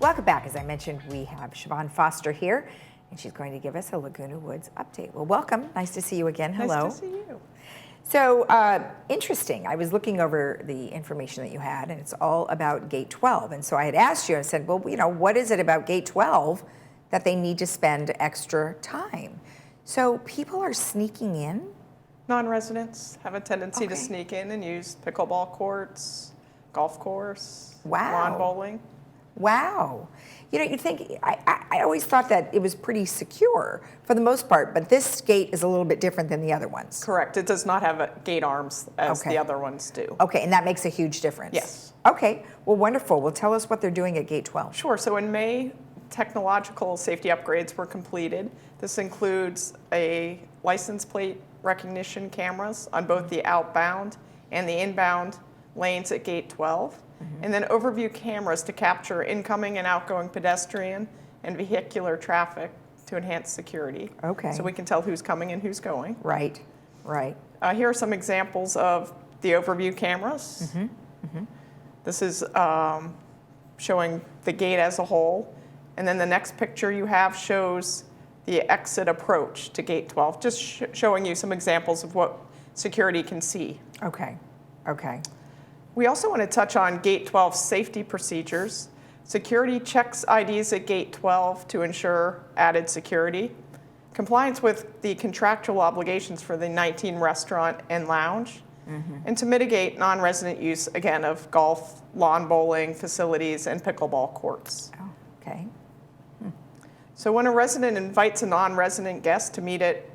Welcome back. As I mentioned, we have Siobhan Foster here, and she's going to give us a Laguna Woods update. Well, welcome. Nice to see you again. Hello. Nice to see you. So, interesting. I was looking over the information that you had, and it's all about Gate 12. And so I had asked you and said, well, you know, what is it about Gate 12 that they need to spend extra time? So people are sneaking in? Non-residents have a tendency to sneak in and use pickleball courts, golf course, lawn bowling. Wow. You know, you think, I always thought that it was pretty secure for the most part, but this gate is a little bit different than the other ones. Correct. It does not have gate arms as the other ones do. Okay, and that makes a huge difference. Yes. Okay, well, wonderful. Well, tell us what they're doing at Gate 12. Sure. So in May, technological safety upgrades were completed. This includes a license plate recognition cameras on both the outbound and the inbound lanes at Gate 12. And then overview cameras to capture incoming and outgoing pedestrian and vehicular traffic to enhance security. Okay. So we can tell who's coming and who's going. Right, right. Here are some examples of the overview cameras. This is showing the gate as a whole. And then the next picture you have shows the exit approach to Gate 12, just showing you some examples of what security can see. Okay, okay. We also want to touch on Gate 12 safety procedures. Security checks IDs at Gate 12 to ensure added security. Compliance with the contractual obligations for the 19 restaurant and lounge. And to mitigate non-resident use, again, of golf, lawn bowling facilities, and pickleball courts. Oh, okay. So when a resident invites a non-resident guest to meet at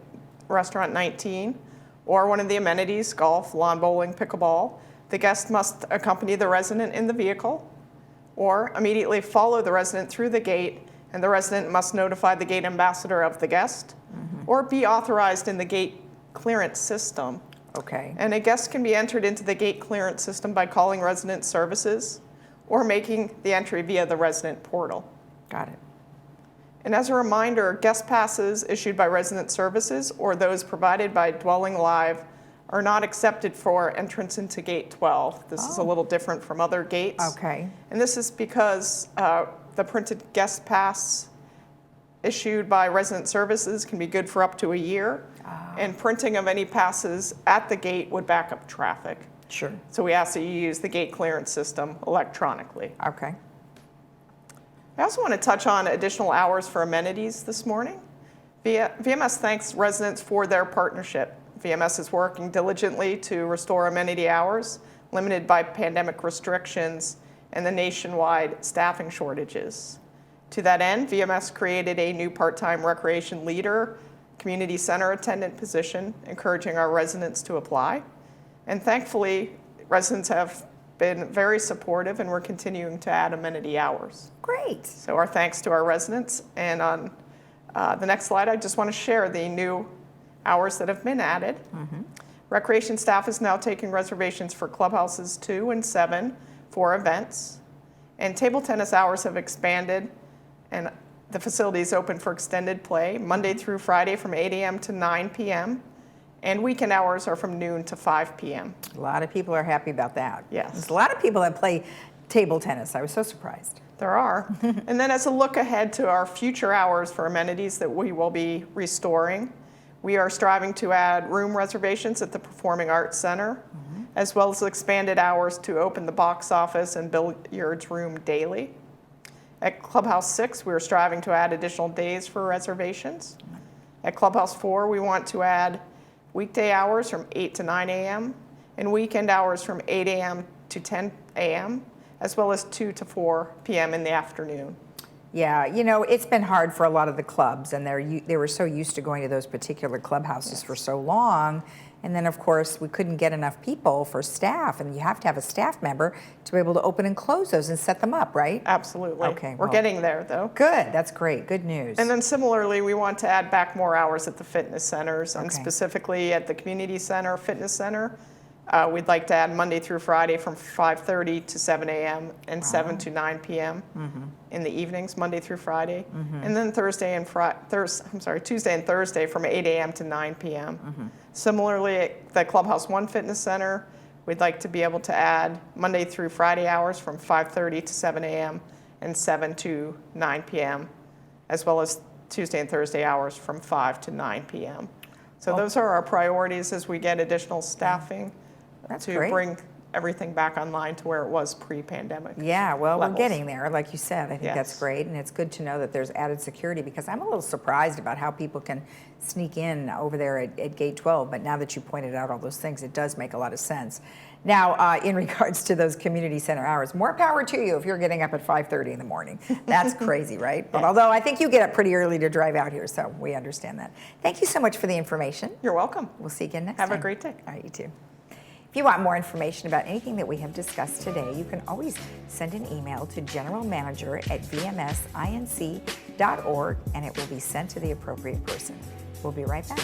Restaurant 19 or one of the amenities, golf, lawn bowling, pickleball, the guest must accompany the resident in the vehicle or immediately follow the resident through the gate, and the resident must notify the gate ambassador of the guest or be authorized in the gate clearance system. Okay. And a guest can be entered into the gate clearance system by calling resident services or making the entry via the resident portal. Got it. And as a reminder, guest passes issued by resident services or those provided by Dwelling Live are not accepted for entrance into Gate 12. This is a little different from other gates. Okay. And this is because the printed guest pass issued by resident services can be good for up to a year. And printing of any passes at the gate would back up traffic. Sure. So we ask that you use the gate clearance system electronically. Okay. I also want to touch on additional hours for amenities this morning. VMS thanks residents for their partnership. VMS is working diligently to restore amenity hours limited by pandemic restrictions and the nationwide staffing shortages. To that end, VMS created a new part-time recreation leader, community center attendant position, encouraging our residents to apply. And thankfully, residents have been very supportive, and we're continuing to add amenity hours. Great. So our thanks to our residents. And on the next slide, I just want to share the new hours that have been added. Recreation staff is now taking reservations for clubhouses 2 and 7 for events. And table tennis hours have expanded, and the facility is open for extended play Monday through Friday from 8 a.m. to 9 p.m. And weekend hours are from noon to 5 p.m. A lot of people are happy about that. Yes. There's a lot of people that play table tennis. I was so surprised. There are. And then as a look ahead to our future hours for amenities that we will be restoring, we are striving to add room reservations at the Performing Arts Center, as well as expanded hours to open the box office and billiards room daily. At Clubhouse 6, we are striving to add additional days for reservations. At Clubhouse 4, we want to add weekday hours from 8 to 9 a.m. and weekend hours from 8 a.m. to 10 a.m., as well as 2 to 4 p.m. in the afternoon. Yeah, you know, it's been hard for a lot of the clubs, and they were so used to going to those particular clubhouses for so long. And then, of course, we couldn't get enough people for staff, and you have to have a staff member to be able to open and close those and set them up, right? Absolutely. Okay, We're getting there, though. Good. That's great. Good news. And then similarly, we want to add back more hours at the fitness centers, and specifically at the community center, fitness center. We'd like to add Monday through Friday from 5:30 to 7 a.m. and 7 to 9 p.m. In the evenings, Monday through Friday, and then Tuesday and Thursday from 8 a.m. to 9 p.m. Similarly, at the Clubhouse 1 Fitness Center, we'd like to be able to add Monday through Friday hours from 5:30 to 7 a.m. and 7 to 9 p.m., as well as Tuesday and Thursday hours from 5 to 9 p.m. So those are our priorities as we get additional staffing to great. bring everything back online to where it was pre-pandemic. Yeah, well, levels. we're getting there, like you said. I think that's Yes. great, and it's good to know that there's added security, because I'm a little surprised about how people can sneak in over there at Gate 12, but now that you pointed out all those things, it does make a lot of sense. Now, in regards to those community center hours, more power to you if you're getting up at 5:30 in the morning. That's crazy, right? But although I think you get up pretty early to drive out here, so we understand that. Thank you so much for the information. You're welcome. We'll see you again next Have time. a great day. All right, you too. If you want more information about anything that we have discussed today, you can always send an email to generalmanager@vmsinc.org, and it will be sent to the appropriate person. We'll be right back.